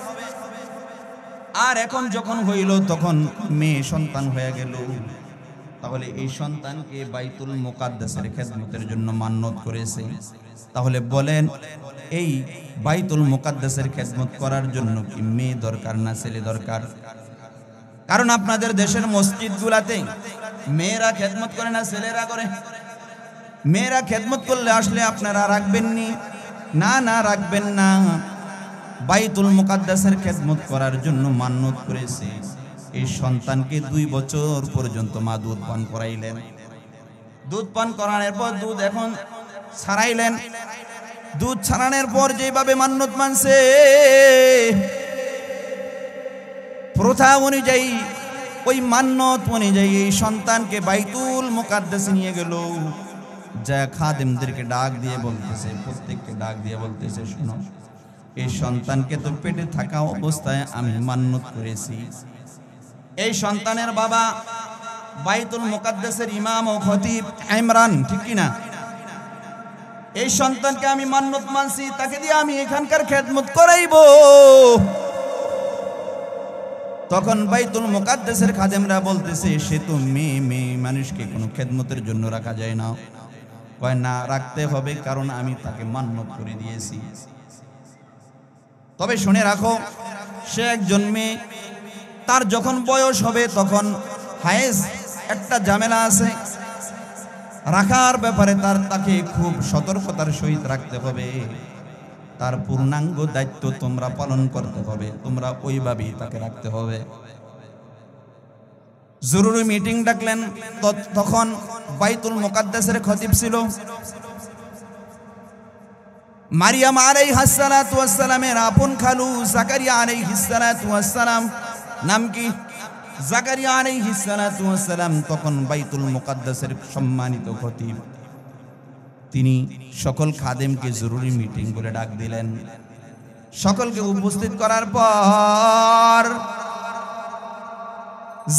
আর এখন যখন হইল তখন মেয়ে সন্তান হয়ে গেল। তাহলে এই সন্তানকে বাইতুল মুকাদ্দাসের খেদমতের জন্য মান্নত করেছে। তাহলে বলেন এই বাইতুল মুকাদ্দাসের খেদমত করার জন্য কি মেয়ে দরকার না ছেলে দরকার? কারণ আপনাদের দেশের মসজিদগুলাতে মেয়েরা খেদমত করে না ছেলেরা করে? মেয়েরা খেদমত করলে আসলে আপনারা রাখবেন নি? না না, রাখবেন না। বাইতুল মুকাদ্দাসের খেদমত করার জন্য মান্নত করেছে। এই সন্তানকে 2 বছর পর্যন্ত মা দুধ পান করাইলেন। দুধ পান করানোর পর দুধ এখন ছাড়াইলেন। দুধ ছাড়ানোর পর যেভাবে মান্নত মানছে প্রথা অনুযায়ী, ওই মান্নত অনুযায়ী এই সন্তানকে বাইতুল মুকাদ্দাসে নিয়ে গেল। যা খাদেমদেরকে ডাক দিয়ে বলতেছে, প্রত্যেককে ডাক দিয়ে বলতেছে, শোনো, এই সন্তানকে তো পেটে থাকা অবস্থায় আমি মান্নত করেছি। এই সন্তানের বাবা বাইতুল মুকাদ্দাসের ইমাম ও খতিব ইমরান, ঠিক কিনা? এই সন্তানকে আমি মান্নত মানছি, তাকে দিয়ে আমি এখানকার খেদমত করাইব। তখন বাইতুল মুকাদ্দাসের খাদেমরা বলতেছে, সে তো মেয়ে মানুষকে কোনো খেদমতের জন্য রাখা যায় না। কয় না, রাখতে হবে, কারণ আমি তাকে মান্নত করে দিয়েছি। তবে শুনে রাখো, সে একজন মেয়ে, তার যখন বয়স হবে তখন হায়েজ একটা ঝামেলা আছে। রাখার ব্যাপারে তাকে খুব সতর্কতার সহিত রাখতে হবে। তার পূর্ণাঙ্গ দায়িত্ব তোমরা পালন করতে হবে, তোমরা ওইভাবেই তাকে রাখতে হবে। জরুরি মিটিং ডাকলেন। তখন বাইতুল মুকাদ্দাসের খতিব ছিল মারিয়াম আলাইহিস সালাতু ওয়াস সালামের আপন খালু জাকারিয়া আলাইহিস সালাতু ওয়াস সালাম। নাম কি? জাকারিয়া আলাইহিস সালাতু ওয়াস সালাম তখন বাইতুল মুকাদ্দাসের সম্মানিত খতিব। তিনি সকল খাদেমকে জরুরি মিটিং বলে ডাক দিলেন। সকলকে উপস্থিত করার পর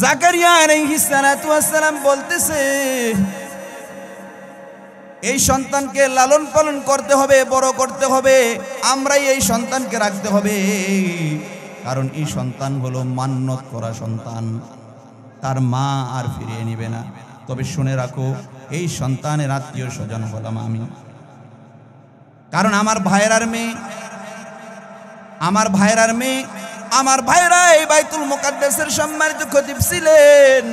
জাকারিয়া আলাইহিস সালাতু ওয়াস সালাম বলতেছে, এই সন্তানকে লালন পালন করতে হবে, বড় করতে হবে, আমরাই এই সন্তানকে রাখতে হবে। কারণ এই সন্তান হলো মান্নত করা সন্তান, তার মা আর ফিরিয়ে নিবে না। তবে শুনে রাখো, এই সন্তানের আত্মীয় স্বজন হলাম আমি। কারণ আমার ভাইয়ের মেয়ে, আমার ভাইরা এই বাইতুল মুকাদ্দাসের সম্মানিত খতিব ছিলেন,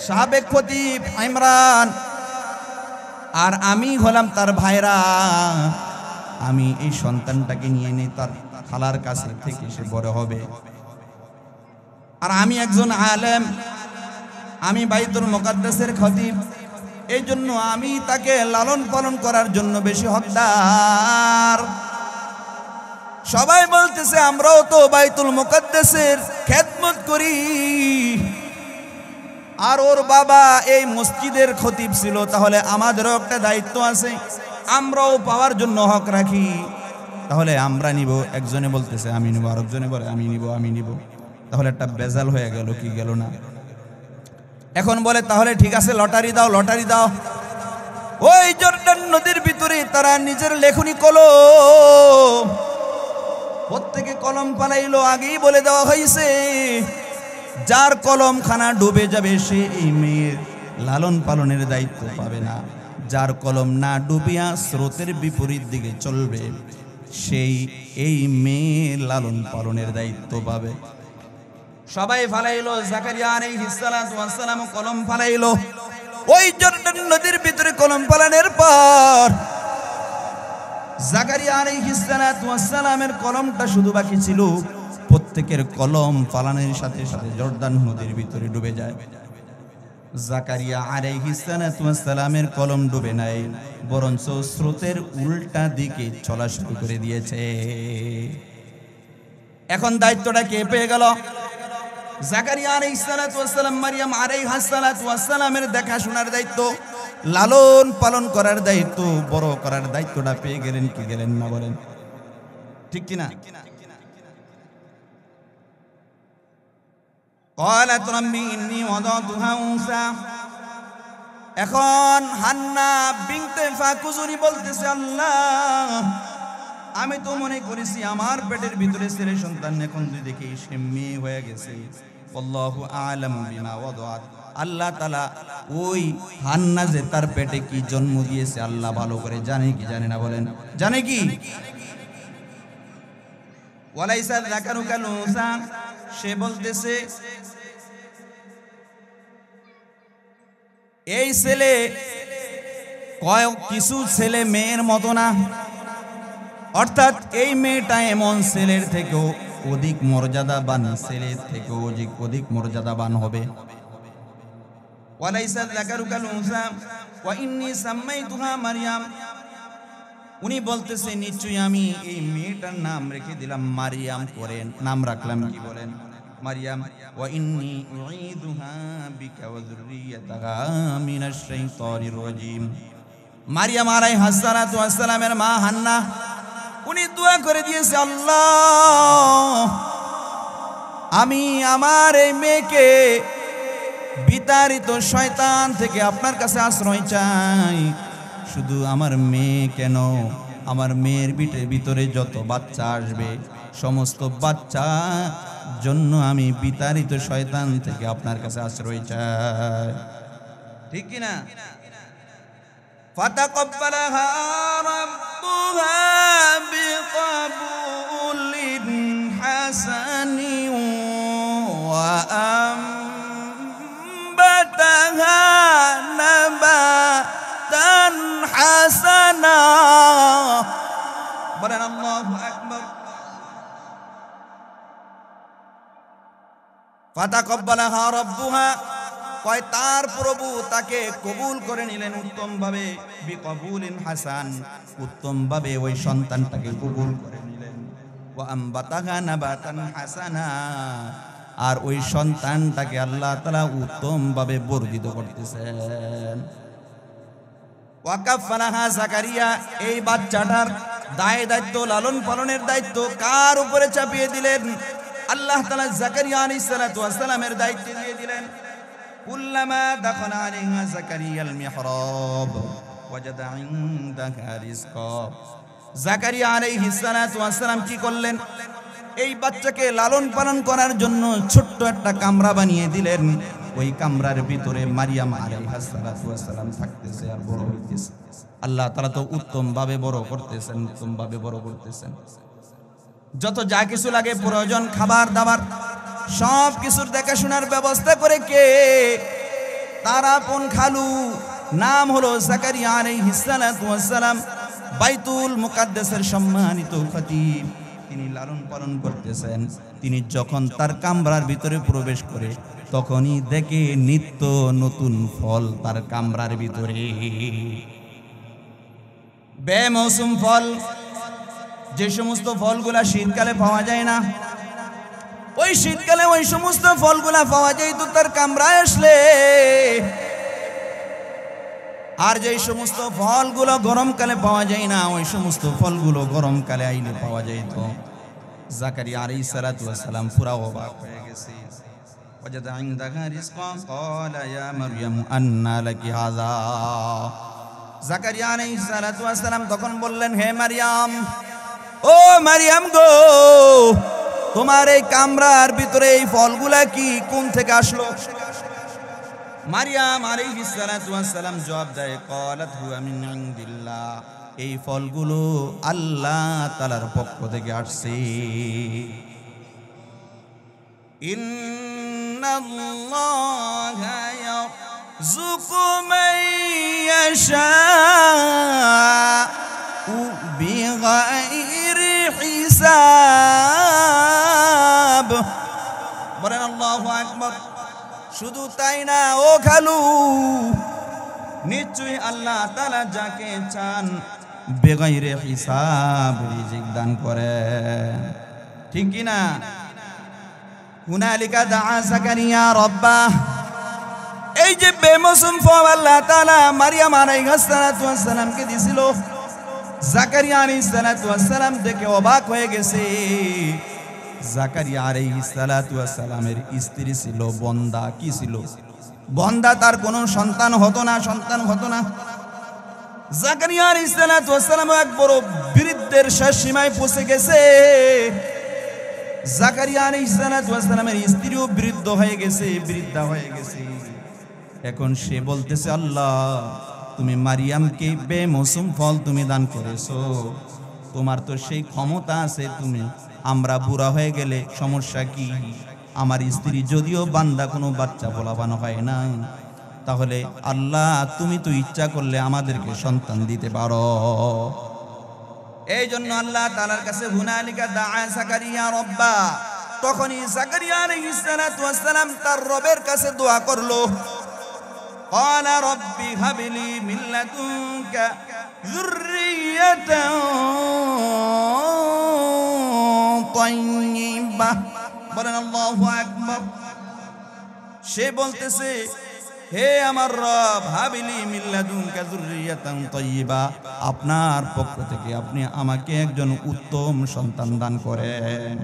সাবেক খতিব ইমরান, আর আমি হলাম তার ভাইরা। আমি এই সন্তানটাকে নিয়ে নেই তার খালার কাছে থেকে, সে বড় হবে। আর আমি একজন আলেম, আমি বাইতুল মুকাদ্দাসের খতিব, এই জন্য আমি তাকে লালন পালন করার জন্য বেশি হকদার। সবাই বলতেছে আমরাও তো বাইতুল মুকাদ্দাসের খেদমত করি, আর ওর বাবা এই মসজিদের খতিব ছিল, তাহলে আমাদেরও একটা দায়িত্ব আছে, আমরাও পাওয়ার জন্য হক রাখি। তাহলে আমরা নিব। একজনে বলতেছে আমি নিব, আরেকজনে বলে আমি নিব। তাহলে একটা বেজাল হয়ে গেল, কি গেল না? এখন বলে তাহলে ঠিক আছে, লটারি দাও। ওই জর্ডান নদীর ভিতরে তারা নিজের লেখনী কলম, প্রত্যেকে কলম পালাইলো। আগেই বলে দেওয়া হয়েছে, যার কলম খানা ডুবে যাবে সে এই মেয়ের লালন পালনের দায়িত্ব পাবে না। যার কলম না ডুবিয়া স্রোতের বিপরীত দিকে চলবে, সেই এই মেয়ের লালন পালনের দায়িত্ব পাবে। সবাই ফালাইলো। জাকারিয়া আলাইহিস সালাতু ওয়াস সালাম কলম ফালাইলো। ওই জর্ডান নদীর ভিতরে কলম ফালানোর পর জাকারিয়া আলাইহিস সালাতু ওয়াস সালামের কলমটা শুধু বাকি ছিল। প্রত্যেকের কলম ফালানোর সাথে সাথে জর্ডান নদীর ভিতরে ডুবে যায়। জাকারিয়া আলাইহিস সালাতু ওয়াস সালামের কলম ডুবে নাই, বরঞ্চ স্রোতের উল্টা দিকে চলা শুরু করে দিয়েছে। এখন দায়িত্বটা কে পেয়ে গেল? জাকারিয়া আলাইহিস সালাতু ওয়াস সালাম মারিয়াম আলাইহাস সালাতু ওয়াস সালামের দেখাশোনার দায়িত্ব, লালন পালন করার দায়িত্ব, বড় করার দায়িত্বটা পেয়ে গেলেন কি গেলেন না বলেন? ঠিক কিনা? قالت ربي إني وضعتها أنثى। এখন হান্না বিনতে ফাকুজুরি বলতেছে, আল্লাহ আমি তো মনে করেছি আমার পেটের ভিতরে ছেলে সন্তান, এখন তুই দেখি সে মেয়ে হয়ে গেছে। আল্লাহু আ'লামু বিমা ওয়াদাত। আল্লাহ তাআলা ওই হান্না যে তার পেটে কি জন্ম দিয়েছে আল্লাহ ভালো করে জানে কি জানে না বলেন? জানে কি? ওয়ালাইসা যাকারু কাল উনসা, সে বলতেছে এই ছেলে কিছু ছেলে মেয়ের মতো না, অর্থাৎ এই মেয়েটা এমন ছেলের থেকেও অধিক মর্যাদাবান, ছেলের থেকেও অধিক মর্যাদাবান হবে। ওয়ালাইসা যাকারু কাল উনসা ওয়া ইন্নী সাম্মাইতুহা মারইয়াম, উনি বলতেছে নিশ্চয়ই আমি এই মেয়েটার নাম রেখে দিলাম মারিয়াম করে নাম রাখলাম, কি বলেন? মারিয়াম। ওয়া ইন্নী উঈদুহা বিকা ওয়া যুররিয়াতাহা মিনাশ শাইতানির রাজীম। মারিয়াম আলাইহিস সালাতু ওয়াস সালামের মা হান্না উনি দোয়া করে দিয়েছে, আল্লাহ আমি আমার এই মেয়েকে বিতাড়িত শয়তান থেকে আপনার কাছে আশ্রয় চাই। শুধু আমার মেয়ে কেন, আমার মেয়ের ভিতরে যত বাচ্চা আসবে সমস্ত বাচ্চা জন্য আমি বিতাড়িত শয়তান থেকে আপনার কাছে আশ্রয় চাই। ঠিক কি না? ফাতাকাব্বালাহা রাব্বুহা বিকাবুলিন হাসানি ওয়া আমবাতাহা নাবাতান হাসানা। বলেন আল্লাহু আকবার। ফাতাকাব্বালাহা রাব্বুহা, কয় তার প্রভু তাকে কবুল করে নিলেন উত্তম ভাবে, বিকবুলিন হাসান, উত্তম ভাবে ওই সন্তানটাকে কবুল করে নিলেন। ওয়া আমবাতাহা নাবাতান হাসানা, আর ওই সন্তানটাকে আল্লাহ তাআলা উত্তম ভাবে বর্ধিত করতেছেন। ওয়া কাফালাহা যাকারিয়া, এই বাচ্চাটার দায়িত্ব লালন পালনের দায়িত্ব কার উপরে চাপিয়ে দিলেন? আল্লাহ তাআলা যাকারিয়া আলাইহিস সালাতু ওয়াস সালামের দায়িত্ব দিয়ে দিলেন। কুল্লামা দাখালা আলাইহা যাকারিয়াল মিহরাব ওয়াজাদা ইনদাহা রিজকা। যাকারিয়া আলাইহিস সালাতু ওয়াস সালাম কি করলেন? এই বাচ্চাকে লালন পালন করার জন্য ছোট্ট একটা কামরা বানিয়ে দিলেন। ওই কামরার ভিতরে মারিয়াম আলাইহিস সালাতু ওয়াস সালাম থাকতেছে আর বড় হইতেছে। আল্লাহ তাআলা তো উত্তম ভাবে বড় করতেছেন, উত্তম ভাবে বড় করতেছেন। যত যা কিছু লাগে প্রয়োজন, খাবার দাবার সব কিছুর দেখাশোনার ব্যবস্থা করে কে? তার আপন খালু, নাম হলো যাকারিয়া আলাইহিস সালাতু ওয়াস সালাম, বাইতুল মুকাদ্দাসের সম্মানিত খতিব। তিনি লালন পালন করতেছেন। তিনি যখন তার কামরার ভিতরে প্রবেশ করে তখনই দেখে নিত্য নতুন ফল তার কামরার ভিতরে, বেমৌসুম ফল, যে সমস্ত ফলগুলা শীতকালে পাওয়া যায় না, ওই শীতকালে ওই সমস্ত ফলগুলা পাওয়া যায় তো তার কামরায় আসলে। আর যে সমস্ত ফলগুলো গরমকালে পাওয়া যায় না, ওই সমস্ত ফলগুলো গরমকালে আইলে পাওয়া যায়। তো যাকারিয়া আলাইহিস সালাতু ওয়াস সালাম পুরা অবাক হয়ে গেছে। ওয়াজাদা ইনদাহা রিজকা ক্বালা ইয়া মারইয়াম আন্না লাকি হাযা। যাকারিয়া আলাইহিস সালাতু ওয়াস সালাম তখন বললেন, হে মারইয়াম, ও মারইয়াম গো, তোমার এই কামরার ভিতরে এই ফলগুলা কি কোন থেকে আসলো? মারইয়াম আলাইহিস সালাতু ওয়াস সালাম জবাব দেয়, ক্বালাত হুয়া মিন ইনদিল্লাহ, এই ফলগুলো আল্লাহ তাআলার পক্ষ থেকে আসছে। ইন্নাল্লাহা ইয়ারযুকু মান ইয়াশাউ বিগাইরি হিসাব। বলেন আল্লাহু আকবার। শুধু তাই না ও খালু, নিশ্চয়ই আল্লাহ তাআলা যাকে চান বেগাইরে হিসাব রিজিক দান করেন। ঠিক কি না? হুনালিকা দাআ যাকারিয়া রাব্বাহ, এই যে বেমৌসুম ফল আল্লাহ তাআলা মারইয়াম আলাইহিস সালাতু ওয়াস সালামকে দিছিল, যাকারিয়া আলাইহিস সালাতু ওয়াস সালাম দেখে অবাক হয়ে গেছে। যাকারিয়া আলাইহিস সালাতু ওয়াস সালামের স্ত্রী ছিল বন্দা। কি ছিল? বন্দা। তার কোনো সন্তান হতো না, সন্তান হতো না। যাকারিয়া আলাইহিস সালাতু ওয়াস সালাম এক বড় বৃদ্ধের শেষ সীমায় পৌঁছে গেছে। জাকারিয়া আলাইহিস সালামের স্ত্রীও বৃদ্ধ হয়ে গেছে, বৃদ্ধা হয়ে গেছে। এখন সে বলতেছে, আল্লাহ তুমি মারিয়ামকে বেমৌসুম ফল তুমি দান করেছো, তোমার তো সেই ক্ষমতা আছে, তুমি আমরা বুড়া হয়ে গেলে সমস্যা কি? আমার স্ত্রী যদিও বান্দা, কোনো বাচ্চা পোলাপানো হয় না, তাহলে আল্লাহ তুমি তো ইচ্ছা করলে আমাদেরকে সন্তান দিতে পারো। এই জন্য আল্লাহ তাআলার কাছে হুনালিকা দাআ জাকারিয়া রব্বা, তখনই জাকারিয়া আলাইহিস সালাম তার রবের কাছে দোয়া করলো। قال رب هب لي من لدنك ذرية طيبة, বলেন আল্লাহু আকবার। সে বলতেছে, হে আমার রব, হাবিলি মিন লাদুনকা যুররিয়াতান তাইয়্যিবা, আপনার পক্ষ থেকে আপনি আমাকে একজন উত্তম সন্তান দান করেন।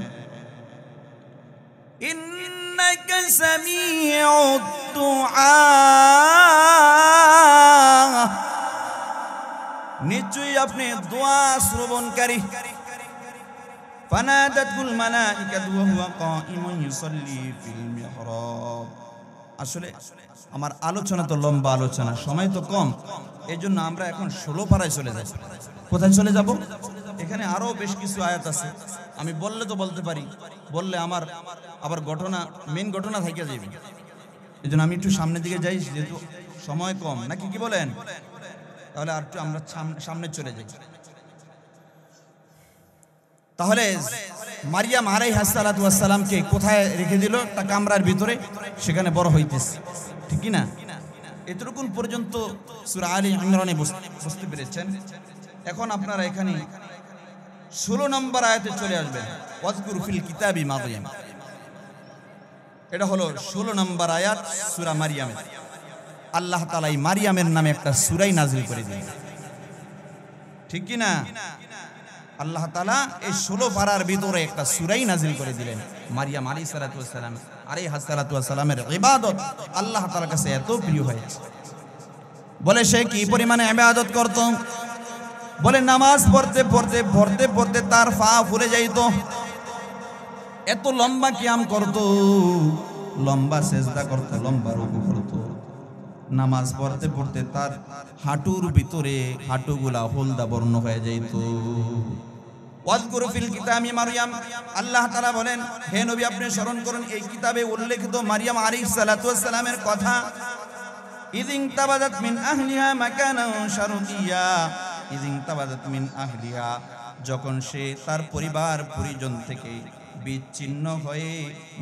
ইন্নাকা সামিউদ দুআ, নিশ্চয়ই আপনি দোয়া শ্রবণকারী। ফানাদাতুল মালাইকাতু ওয়া হুয়া কাইমুন ইউসাল্লি ফিল মিহরাব। আসলে আমার আলোচনা তো লম্বা আলোচনা, সময় তো কম, এজন্য আমরা এখন 16 পারায় চলে যাই। কোথায় চলে যাব? এখানে আরো বেশ কিছু আয়াত আছে, আমি বললে তো বলতে পারি, বললে আমার আবার ঘটনা, মেন ঘটনা থেকে যাবে। এজন্য আমি একটু সামনের দিকে যাই, যেহেতু সময় কম, নাকি কি বলেন? তাহলে আর একটু আমরা সামনে চলে যাই। তাহলে মারিয়াম আলাইহিস সালামকে কোথায় রেখে দিল? একটা কামরার ভিতরে, সেখানে বড় হইতেছে, ঠিক কি না? এতটুকুন পর্যন্ত সূরা আলী ইমরানে বুঝতে পেরেছেন। এখন আপনারা এখানে 16 নম্বর আয়াতে চলে আসবেন, ওয়াজকুর ফিল কিতাবি মারইয়াম। এটা হলো 16 নম্বর আয়াত সূরা মারইয়ামের। আল্লাহ তাআলা এই মারইয়ামের নামে একটা সূরাই নাযিল করে দিলেন, ঠিক কি না? আল্লাহ তাআলা এই 16 পারার ভিতরে একটা সূরাই নাযিল করে দিলেন। মারইয়াম আলাইহিস সালামের ইবাদত আল্লাহ তাআলার কাছে এত প্রিয় হয়েছে। বলে সে কি পরিমাণে ইবাদত করত? বলে নামাজ পড়তে পড়তে পড়তে পড়তে তার পা ফুলে যাইত, এত লম্বা কিয়াম করত, লম্বা সেজদা করত, লম্বা রুকু করত। নামাজ পড়তে পড়তে তার হাঁটুর ভিতরে হাঁটুগুলা হলদা বর্ণ হয়ে যাইত। ওয়াজকুর ফিল কিতাবি মারইয়াম, আল্লাহ তাআলা বলেন, হে নবী আপনি স্মরণ করুন এই কিতাবে উল্লেখিত মারইয়াম আলাইহিস সালামের কথা। ইযিন তাবাদাত মিন আহলিহা মাকানান শারকিয়া, ইযিন তাবাদাত মিন আহলিহা, যখন সে তার পরিবার পরিজন থেকে বিচ্ছিন্ন হয়ে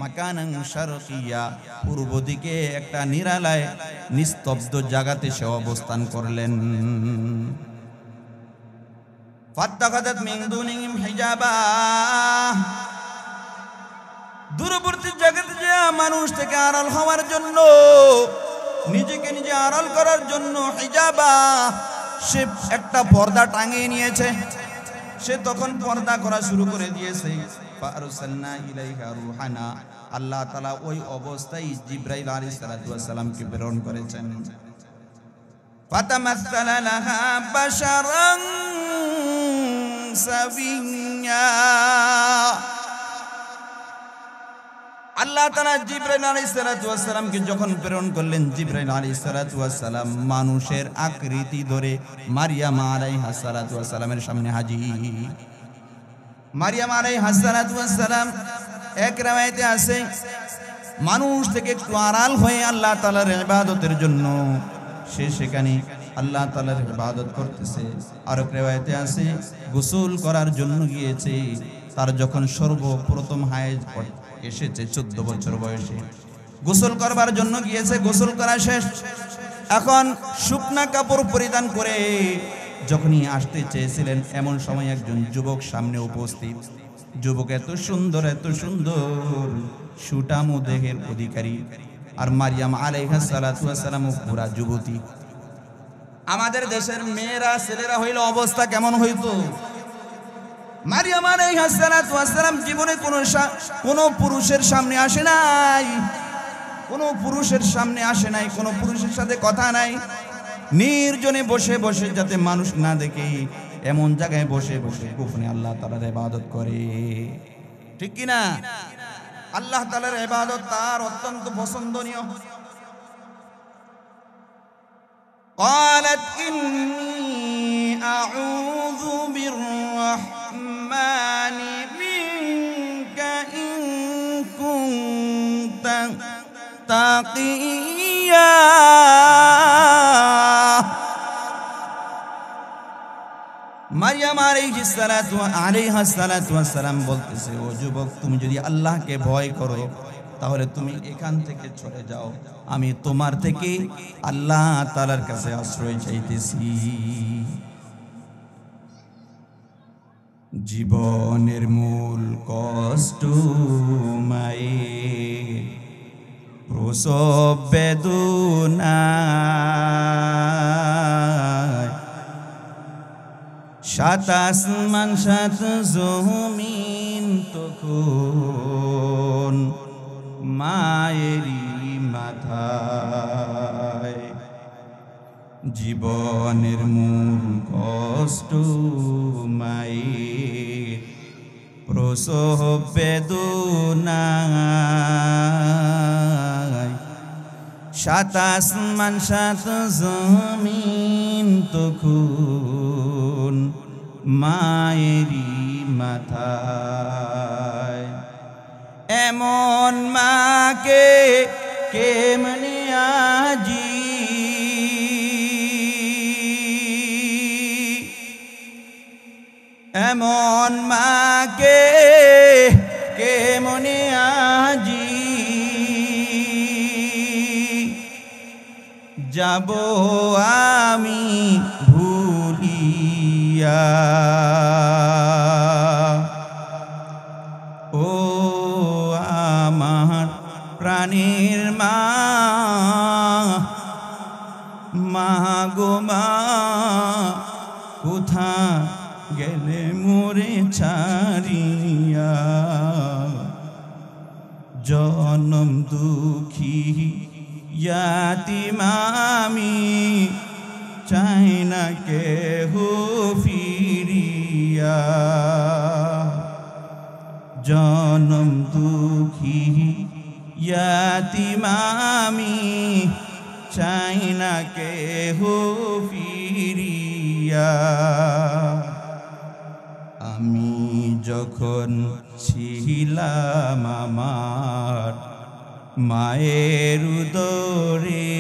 মাকানান শারকিয়া, পূর্ব দিকে একটা নিরালায় নিস্তব্ধ জায়গাতে সে অবস্থান করলেন। ফাত্তাখাযাত মিন দুনিহিম হিজাবা, দূরবর্তী জায়গাতে যে মানুষ থেকে আড়াল হওয়ার জন্য, নিজেকে নিজে আড়াল করার জন্য হিজাবা, সে একটা পর্দা টাঙিয়ে নিয়েছে। সে তখন পর্দা করা শুরু করে দিয়েছে। ফারসালনা ইলাইহা রূহানা, আল্লাহ তাআলা ওই অবস্থায় জিবরাইল আলাইহিস সালামকে প্রেরণ করেছেন। ফাতামাসসালা লাহা বাশারান সাবিয়্যা, আল্লাহ তাআলা জিবরাইল আলাইহিস সালামকে যখন প্রেরণ করলেন, জিবরাইল আলাইহিস সালাম মানুষের আকৃতি ধরে মারইয়াম আলাইহিস সালামের সামনে হাজির। মারইয়াম আলাইহিস সালাম, এক রাওয়ায়াতে আছে, মানুষ থেকে একটু আড়াল হয়ে আল্লাহ তাআলার ইবাদতের জন্য সে সেখানে আল্লাহ তাআলার ইবাদত করতেছে। আর এক রাওয়ায়াতে আছে গোসল করার জন্য গিয়েছে। তার যখন সর্বপ্রথম হায়েজ এসেছে 14 বছর বয়সে, গোসল করবার জন্য গিয়েছে, গোসল করা শেষ, এখন শুকনা কাপড় পরিধান করে যখনই আসতে চেয়েছিলেন, এমন সময় একজন যুবক সামনে উপস্থিত। যুবক এত সুন্দর, এত সুন্দর, সুঠাম দেহের অধিকারী। আর মারইয়াম আলাইহিস সালাম পুরা যুবতী। আমাদের দেশের মেয়েরা ছেলেরা হইলে অবস্থা কেমন হইতো? মারইয়াম আলাইহিস সালাম জীবনে কোনো পুরুষের সামনে আসে নাই, কোনো পুরুষের সামনে আসে নাই, কোনো পুরুষের সাথে কথা নাই, নির্জনে বসে বসে যাতে মানুষ না দেখে এমন জায়গায় বসে বসে গোপনে আল্লাহ তাআলার ইবাদত করে। ঠিক কি না? আল্লাহ তাআলার ইবাদত তার অত্যন্ত পছন্দনীয়। قالت إني أعوذ بالرحمن منك إن كنت تقيا মারিয়াম আলাইহিস সালাতু ওয়াস সালাম বলতেছে, ও যুবক, তুমি যদি আল্লাহকে ভয় করো তাহলে তুমি এখান থেকে চলে যাও, আমি তোমার থেকে আল্লাহ তাআলার কাছে আশ্রয় চাইতেছি। জীবনের মূল কষ্ট মায়ের প্রসব বেদনা, সাত আসমান সাত জমিন তখন মায়েরই মাথায়। জীবনের মূল কষ্ট মায়ের প্রসব বেদনায়, সাত আসমান সাত জমিন তখন মায়েরই মাথায়। এমন মাকে কেমনে আজি এমন মাকে কেমনে আজি যাব আমি ভুলিয়া। ও আমার প্রাণের মা, মা গো মা, কোথা গেলে মোরে ছাড়িয়া। জনম দুঃখী ইয়াতীম আমি, চাই না কেহ ফিরিয়া। জনম দুঃখী ইয়াতীম আমি, চাই না কেহ ফিরিয়া। আমি যখন ছিলাম আমার মায়ের উদরে,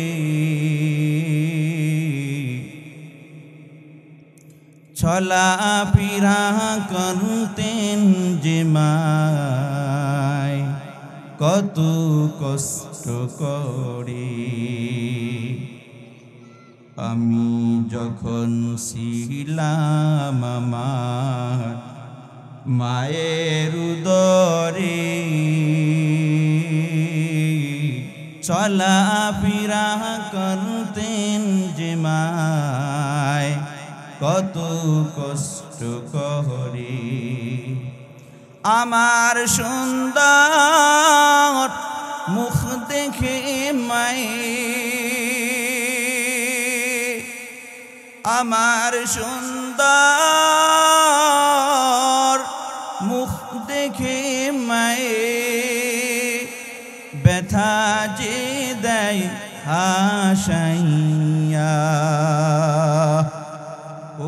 চলা ফিরা করতেন যে মায় কত কষ্ট করে। আমি যখন ছিলাম আমার মায়ের উদরে, চলা ফিরা করতেন যে মায় কত কষ্ট করে। আমার সুন্দর মুখ দেখে মায়ে, আমার সুন্দর মুখ দেখে মায়ে, ব্যথা যে দেয় হাসাইয়া।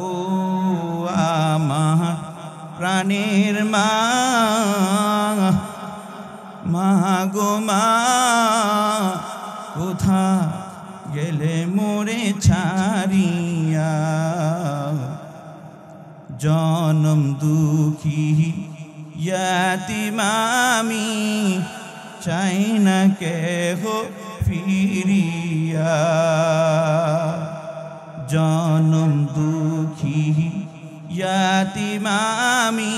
ও আমার প্রাণের মা, মা গো মা, কোথা গেলে মোরে ছাড়িয়া। জনম দুঃখী ইয়াতীম আমি, চাই না কেহ ফিরিয়া। জনম দুঃখী ইয়াতীম আমি,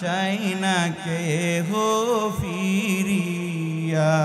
চাই না কেহ ফিরিয়া।